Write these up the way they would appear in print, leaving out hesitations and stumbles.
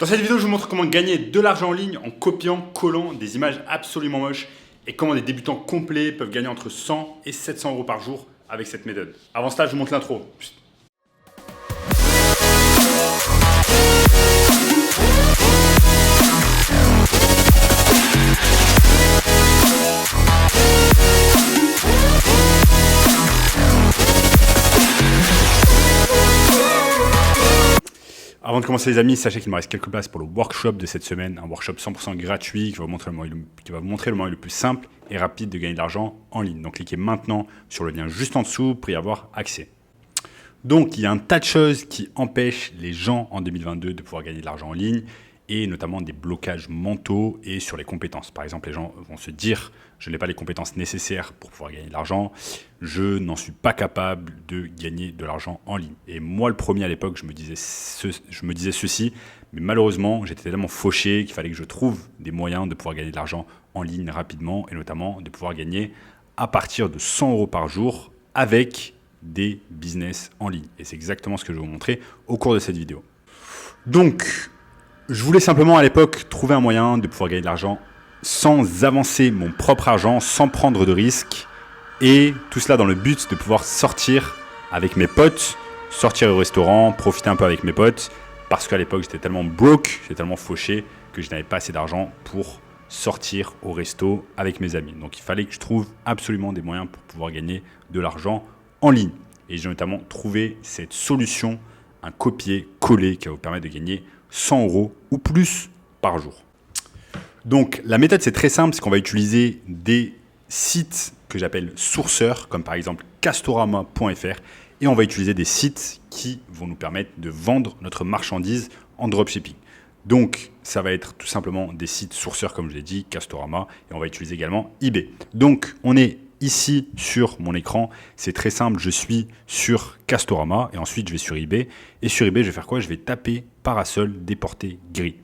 Dans cette vidéo, je vous montre comment gagner de l'argent en ligne en copiant, collant des images absolument moches et comment des débutants complets peuvent gagner entre 100 et 700 euros par jour avec cette méthode. Avant cela, je vous montre l'intro. Avant de commencer les amis, sachez qu'il me reste quelques places pour le workshop de cette semaine, un workshop 100% gratuit qui va vous montrer le moyen le plus simple et rapide de gagner de l'argent en ligne. Donc cliquez maintenant sur le lien juste en dessous pour y avoir accès. Donc il y a un tas de choses qui empêchent les gens en 2022 de pouvoir gagner de l'argent en ligne et notamment des blocages mentaux et sur les compétences. Par exemple, les gens vont se dire « je n'ai pas les compétences nécessaires pour pouvoir gagner de l'argent, je n'en suis pas capable de gagner de l'argent en ligne ». Et moi, le premier à l'époque, je me disais ceci, mais malheureusement, j'étais tellement fauché qu'il fallait que je trouve des moyens de pouvoir gagner de l'argent en ligne rapidement et notamment de pouvoir gagner à partir de 100 euros par jour avec des business en ligne. Et c'est exactement ce que je vais vous montrer au cours de cette vidéo. Donc, je voulais simplement à l'époque trouver un moyen de pouvoir gagner de l'argent sans avancer mon propre argent, sans prendre de risques et tout cela dans le but de pouvoir sortir avec mes potes, sortir au restaurant, profiter un peu avec mes potes parce qu'à l'époque j'étais tellement broke, j'étais tellement fauché que je n'avais pas assez d'argent pour sortir au resto avec mes amis. Donc il fallait que je trouve absolument des moyens pour pouvoir gagner de l'argent en ligne. Et j'ai notamment trouvé cette solution, un copier-coller qui va vous permettre de gagner 100 euros ou plus par jour. Donc la méthode c'est très simple, c'est qu'on va utiliser des sites que j'appelle sourceurs, comme par exemple castorama.fr, et on va utiliser des sites qui vont nous permettre de vendre notre marchandise en dropshipping. Donc ça va être tout simplement des sites sourceurs comme je l'ai dit, Castorama, et on va utiliser également eBay. Donc on est ici sur mon écran, c'est très simple, je suis sur Castorama et ensuite je vais sur eBay. Et sur eBay, je vais faire quoi? Je vais taper parasol déporté gris.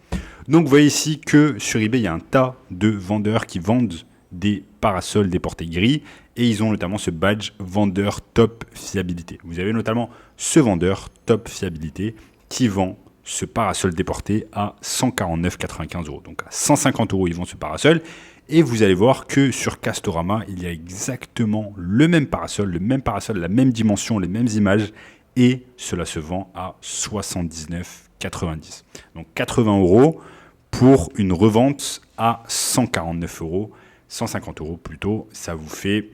Donc vous voyez ici que sur eBay, il y a un tas de vendeurs qui vendent des parasols déportés gris et ils ont notamment ce badge vendeur top fiabilité. Vous avez notamment ce vendeur top fiabilité qui vend ce parasol déporté à 149,95 €. Donc à 150 €, ils vendent ce parasol. Et vous allez voir que sur Castorama, il y a exactement le même parasol, la même dimension, les mêmes images. Et cela se vend à 79,90 €. Donc 80 € pour une revente à 149 €, 150 € plutôt. Ça vous fait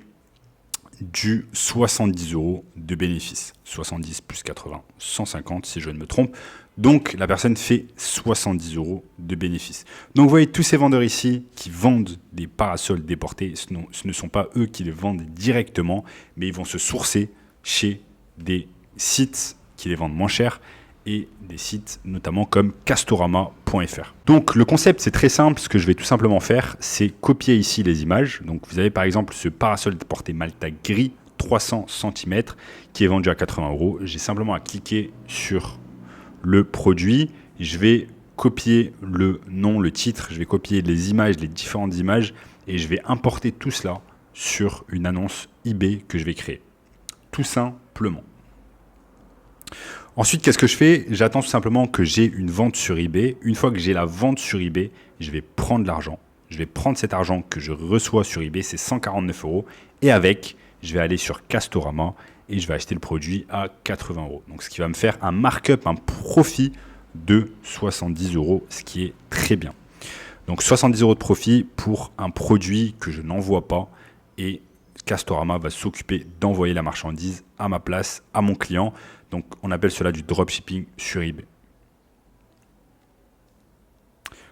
du 70 € de bénéfice. 70 plus 80, 150 si je ne me trompe. Donc, la personne fait 70 € de bénéfice. Donc, vous voyez tous ces vendeurs ici qui vendent des parasols déportés. Ce ne sont pas eux qui les vendent directement, mais ils vont se sourcer chez des sites qui les vendent moins cher et des sites notamment comme castorama.fr. Donc, le concept, c'est très simple. Ce que je vais tout simplement faire, c'est copier ici les images. Donc, vous avez par exemple ce parasol déporté Malta gris 300 cm qui est vendu à 80 €. J'ai simplement à cliquer sur le produit, je vais copier le nom, le titre, je vais copier les images, les différentes images et je vais importer tout cela sur une annonce eBay que je vais créer. Tout simplement. Ensuite, qu'est-ce que je fais? J'attends tout simplement que j'ai une vente sur eBay. Une fois que j'ai la vente sur eBay, je vais prendre l'argent. Je vais prendre cet argent que je reçois sur eBay, c'est 149 € et avec, je vais aller sur Castorama et je vais acheter le produit à 80 €. Donc, ce qui va me faire un markup, un profit de 70 €, ce qui est très bien. Donc, 70 € de profit pour un produit que je n'envoie pas et Castorama va s'occuper d'envoyer la marchandise à ma place, à mon client. Donc, on appelle cela du dropshipping sur eBay.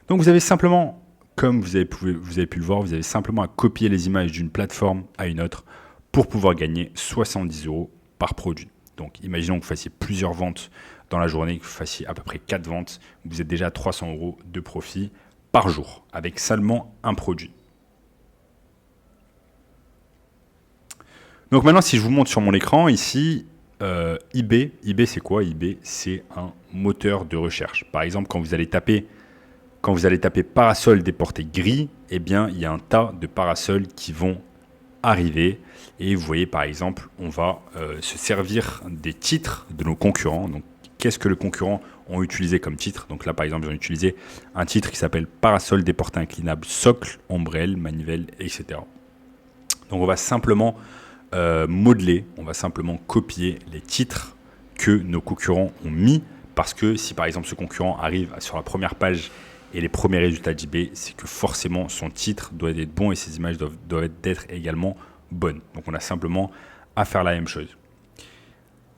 Donc, vous avez simplement, comme vous avez pu le voir, vous avez simplement à copier les images d'une plateforme à une autre pour pouvoir gagner 70 € par produit. Donc, imaginons que vous fassiez plusieurs ventes dans la journée, que vous fassiez à peu près 4 ventes. Vous êtes déjà à 300 € de profit par jour avec seulement un produit. Donc maintenant, si je vous montre sur mon écran ici, eBay c'est quoi? eBay, c'est un moteur de recherche. Par exemple, quand vous allez taper parasol déporté gris, eh bien, il y a un tas de parasols qui vont arriver et vous voyez par exemple on va se servir des titres de nos concurrents. Donc qu'est-ce que le concurrent? ont utilisé comme titre. Donc là, par exemple, ils ont utilisé un titre qui s'appelle Parasol déporté inclinable, socle, ombrelle, manivelle, etc. Donc on va simplement modeler, on va simplement copier les titres que nos concurrents ont mis, parce que si par exemple ce concurrent arrive sur la première page et les premiers résultats d'eBay, c'est que forcément son titre doit être bon et ses images doivent être également bonnes. Donc on a simplement à faire la même chose.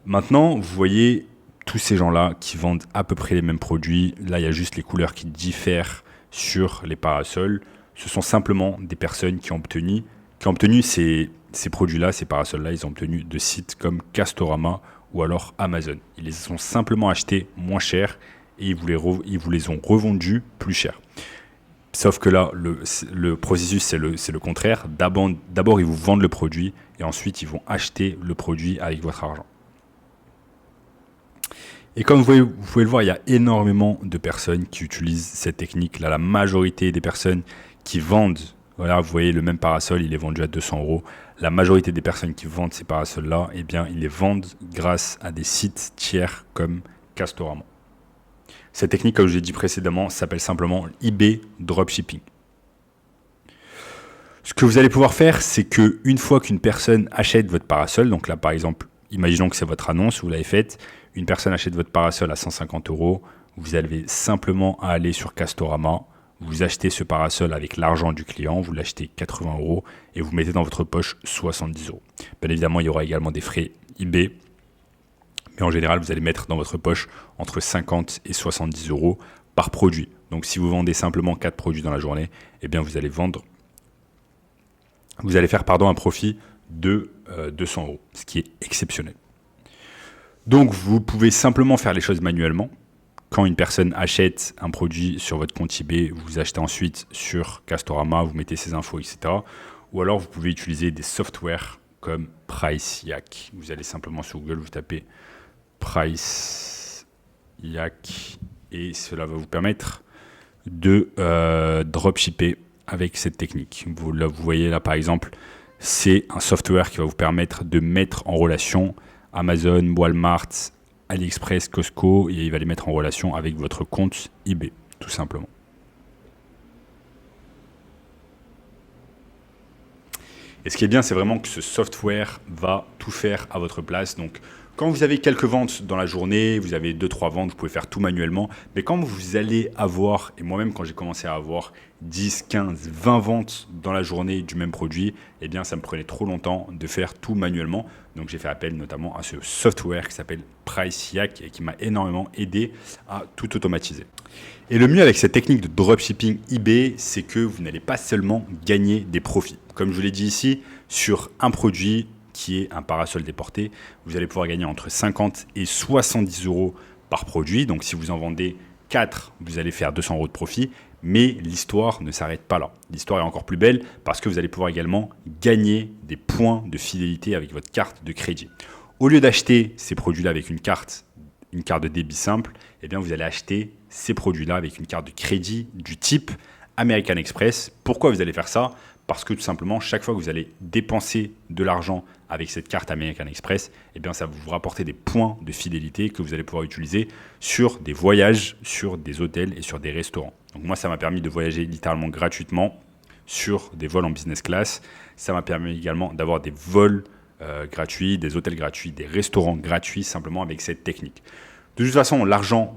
Maintenant, vous voyez tous ces gens-là qui vendent à peu près les mêmes produits. Là, il y a juste les couleurs qui diffèrent sur les parasols. Ce sont simplement des personnes qui ont obtenu ces produits-là, ces parasols-là, ils ont obtenu de sites comme Castorama ou alors Amazon. Ils les ont simplement achetés moins cher et ils vous les ont revendus plus cher. Sauf que là, le processus, c'est le contraire. D'abord, ils vous vendent le produit et ensuite, ils vont acheter le produit avec votre argent. Et comme vous pouvez le voir, il y a énormément de personnes qui utilisent cette technique. Là, la majorité des personnes qui vendent, voilà, vous voyez le même parasol, il est vendu à 200 €. La majorité des personnes qui vendent ces parasols-là, eh bien, ils les vendent grâce à des sites tiers comme Castorama. Cette technique, comme je l'ai dit précédemment, s'appelle simplement eBay Dropshipping. Ce que vous allez pouvoir faire, c'est qu'une fois qu'une personne achète votre parasol, donc là par exemple, imaginons que c'est votre annonce, vous l'avez faite, une personne achète votre parasol à 150 €, vous avez simplement à aller sur Castorama, vous achetez ce parasol avec l'argent du client, vous l'achetez 80 € et vous mettez dans votre poche 70 €. Bien évidemment, il y aura également des frais eBay, mais en général, vous allez mettre dans votre poche entre 50 et 70 € par produit. Donc si vous vendez simplement 4 produits dans la journée, eh bien vous allez faire un profit de 200 €, ce qui est exceptionnel. Donc vous pouvez simplement faire les choses manuellement. Quand une personne achète un produit sur votre compte eBay, vous achetez ensuite sur Castorama, vous mettez ses infos, etc. Ou alors vous pouvez utiliser des softwares comme PriceYak. Vous allez simplement sur Google, vous tapez PriceYak et cela va vous permettre de dropshipper avec cette technique. Vous voyez là par exemple, c'est un software qui va vous permettre de mettre en relation Amazon, Walmart, AliExpress, Costco, et il va les mettre en relation avec votre compte eBay, tout simplement. Et ce qui est bien, c'est vraiment que ce software va tout faire à votre place. Donc, quand vous avez quelques ventes dans la journée, vous avez 2-3 ventes, vous pouvez faire tout manuellement. Mais quand vous allez avoir, et moi-même quand j'ai commencé à avoir 10, 15, 20 ventes dans la journée du même produit, eh bien ça me prenait trop longtemps de faire tout manuellement. Donc j'ai fait appel notamment à ce software qui s'appelle PriceYak et qui m'a énormément aidé à tout automatiser. Et le mieux avec cette technique de dropshipping eBay, c'est que vous n'allez pas seulement gagner des profits. Comme je vous l'ai dit ici, sur un produit qui est un parasol déporté, vous allez pouvoir gagner entre 50 et 70 € par produit. Donc si vous en vendez 4, vous allez faire 200 € de profit. Mais l'histoire ne s'arrête pas là. L'histoire est encore plus belle parce que vous allez pouvoir également gagner des points de fidélité avec votre carte de crédit. Au lieu d'acheter ces produits-là avec une carte de débit simple, eh bien vous allez acheter ces produits-là avec une carte de crédit du type American Express. Pourquoi vous allez faire ça ? Parce que tout simplement, chaque fois que vous allez dépenser de l'argent avec cette carte American Express, eh bien, ça va vous rapporter des points de fidélité que vous allez pouvoir utiliser sur des voyages, sur des hôtels et sur des restaurants. Donc moi, ça m'a permis de voyager littéralement gratuitement sur des vols en business class. Ça m'a permis également d'avoir des vols gratuits, des hôtels gratuits, des restaurants gratuits simplement avec cette technique. De toute façon, l'argent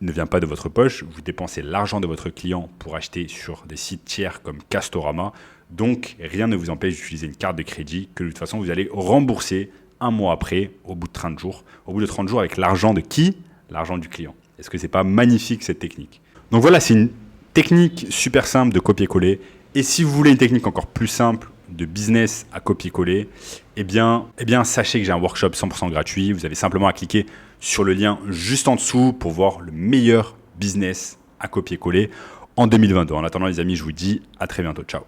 ne vient pas de votre poche. Vous dépensez l'argent de votre client pour acheter sur des sites tiers comme Castorama. Donc, rien ne vous empêche d'utiliser une carte de crédit que de toute façon, vous allez rembourser un mois après, au bout de 30 jours. Au bout de 30 jours, avec l'argent de qui ? L'argent du client. Est-ce que ce n'est pas magnifique cette technique ? Donc voilà, c'est une technique super simple de copier-coller. Et si vous voulez une technique encore plus simple de business à copier-coller, eh bien, sachez que j'ai un workshop 100% gratuit. Vous avez simplement à cliquer sur le lien juste en dessous pour voir le meilleur business à copier-coller en 2022. En attendant les amis, je vous dis à très bientôt. Ciao.